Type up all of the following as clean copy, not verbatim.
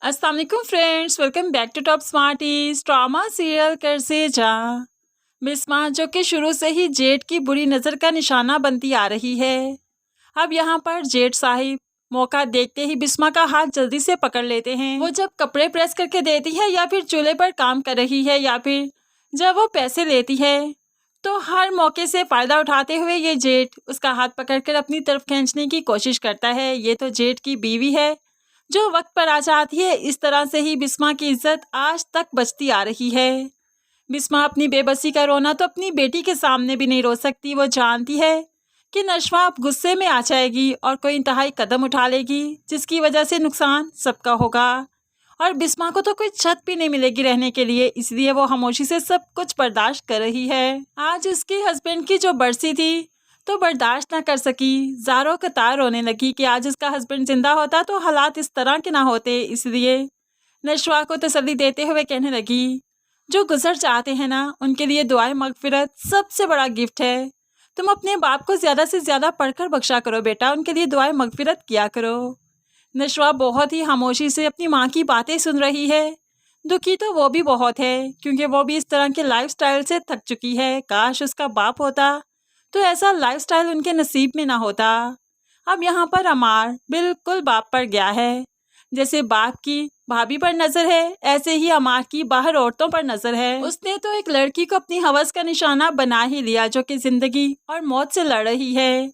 अस्सलाम वालेकुम friends, welcome back to top smarties. Drama serial कर से जा बिस्मा जो कि शुरू से ही जेठ की बुरी नज़र का निशाना बनती आ रही है। अब यहाँ पर जेठ साहिब मौका देखते ही बिस्मा का हाथ जल्दी से पकड़ लेते हैं। वो जब कपड़े प्रेस करके देती है या फिर चूल्हे पर काम कर रही है या फिर जब वो पैसे लेती है, तो हर मौके से फ़ायदा उठाते हुए ये जेठ उसका हाथ पकड़कर अपनी तरफ खींचने की कोशिश करता है। ये तो जेठ की बीवी है जो वक्त पर आ जाती है। इस तरह से ही बिस्मा की इज्जत आज तक बचती आ रही है। बिस्मा अपनी बेबसी का रोना तो अपनी बेटी के सामने भी नहीं रो सकती। वो जानती है कि नशवा अब गुस्से में आ जाएगी और कोई इंतहाई कदम उठा लेगी जिसकी वजह से नुकसान सबका होगा और बिस्मा को तो कोई छत भी नहीं मिलेगी रहने के लिए। इसलिए वो खामोशी से सब कुछ बर्दाश्त कर रही है। आज उसके हस्बैंड की जो बरसी थी तो बर्दाश्त ना कर सकी, ज़ारों कतार रोने लगी कि आज उसका हस्बैंड जिंदा होता तो हालात इस तरह के ना होते। इसलिए नशवा को तसल्ली देते हुए कहने लगी, जो गुजर चाहते हैं ना उनके लिए दुआए मगफिरत सबसे बड़ा गिफ्ट है। तुम अपने बाप को ज़्यादा से ज़्यादा पढ़कर बख्शा करो बेटा, उनके लिए दुआए मगफिरत किया करो। नशवा बहुत ही खामोशी से अपनी माँ की बातें सुन रही है। दुखी तो वो भी बहुत है क्योंकि वो भी इस तरह के लाइफस्टाइल से थक चुकी है। काश उसका बाप होता तो ऐसा लाइफस्टाइल उनके नसीब में ना होता। अब यहाँ पर अमार बिल्कुल बाप पर गया है। जैसे बाप की भाभी पर नजर है, ऐसे ही अमार की बाहर औरतों पर नजर है। उसने तो एक लड़की को अपनी हवस का निशाना बना ही लिया जो कि जिंदगी और मौत से लड़ रही है।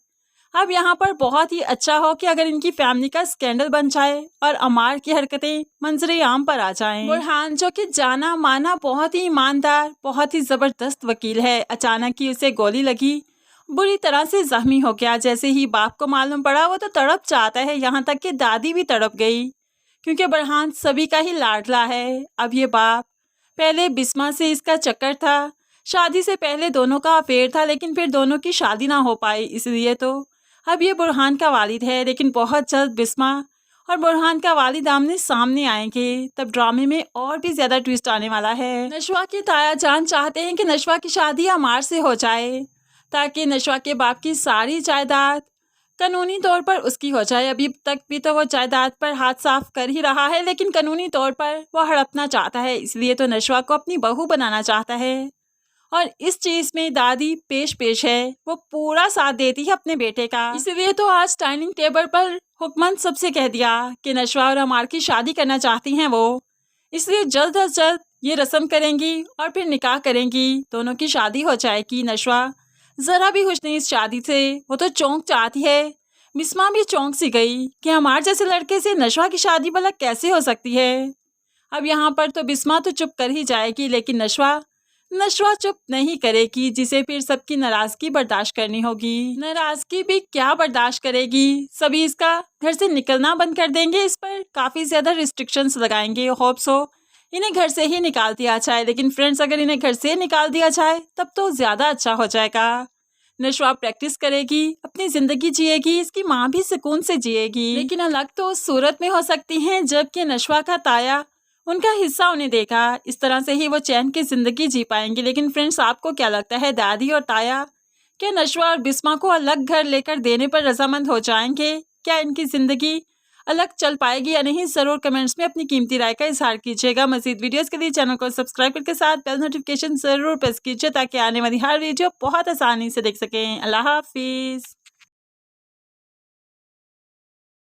अब यहाँ पर बहुत ही अच्छा हो कि अगर इनकी फैमिली का स्कैंडल बन जाए और अमार की हरकतें मंजरे आम पर आ जाएं। बुरहान जो कि जाना माना बहुत ही ईमानदार, बहुत ही जबरदस्त वकील है, अचानक ही उसे गोली लगी, बुरी तरह से जख्मी हो गया। जैसे ही बाप को मालूम पड़ा वो तो तड़प चाहता है, यहाँ तक कि दादी भी तड़प गई क्योंकि बुरहान सभी का ही लाडला है। अब ये बाप, पहले बिस्मा से इसका चक्कर था, शादी से पहले दोनों का अफेयर था, लेकिन फिर दोनों की शादी ना हो पाई, इसलिए तो अब ये बुरहान का वालिद है। लेकिन बहुत जल्द बिस्मा और बुरहान का वालिद आमने सामने आएंगे, तब ड्रामे में और भी ज्यादा ट्विस्ट आने वाला है। नशवा के ताया जान चाहते हैं कि नशवा की शादी अमार से हो जाए ताकि नशवा के बाप की सारी जायदाद कानूनी तौर पर उसकी हो जाए। अभी तक भी तो वो जायदाद पर हाथ साफ कर ही रहा है, लेकिन कानूनी तौर पर वो हड़पना चाहता है, इसलिए तो नशवा को अपनी बहू बनाना चाहता है। और इस चीज में दादी पेश है, वो पूरा साथ देती है अपने बेटे का। इसलिए तो आज डाइनिंग टेबल पर हुक्मन सबसे कह दिया कि नशवा और अमार की शादी करना चाहती हैं वो, इसलिए जल्द अज जल्द ये रस्म करेंगी और फिर निकाह करेंगी, दोनों की शादी हो जाएगी। नशवा जरा भी खुश नहीं इस शादी से, वो तो चौंक चाहती है। बिस्मा भी चौंक सी गई कि हमारे जैसे लड़के से नशवा की शादी भला कैसे हो सकती है। अब यहाँ पर तो बिस्मा तो चुप कर ही जाएगी, लेकिन नशवा चुप नहीं करेगी, जिसे फिर सबकी नाराजगी बर्दाश्त करनी होगी। नाराजगी भी क्या बर्दाश्त करेगी, सभी इसका घर से निकलना बंद कर देंगे, इस पर काफी ज्यादा रिस्ट्रिक्शंस लगाएंगे। होप्स हो इन्हें घर से ही निकाल दिया जाए, लेकिन फ्रेंड्स अगर इन्हें घर से निकाल दिया जाए तब तो ज्यादा अच्छा हो जाएगा। नशवा प्रैक्टिस करेगी, अपनी जिंदगी जिएगी, इसकी माँ भी सुकून से जिएगी, लेकिन अलग तो उस सूरत में हो सकती हैं जबकि नशवा का ताया उनका हिस्सा उन्हें देगा। इस तरह से ही वो चैन की जिंदगी जी पाएंगे। लेकिन फ्रेंड्स आपको क्या लगता है, दादी और ताया क्या नशवा और बिस्मा को अलग घर लेकर देने पर रजामंद हो जाएंगे? क्या इनकी जिंदगी अलग चल पाएगी या नहीं? जरूर कमेंट्स में अपनी कीमती राय का इजहार कीजिएगा। मज़ीद वीडियोस के लिए चैनल को सब्सक्राइब करके साथ बेल नोटिफिकेशन जरूर प्रेस कीजिए ताकि आने वाली हर वीडियो बहुत आसानी से देख सकें। अल्लाह हाफिज़।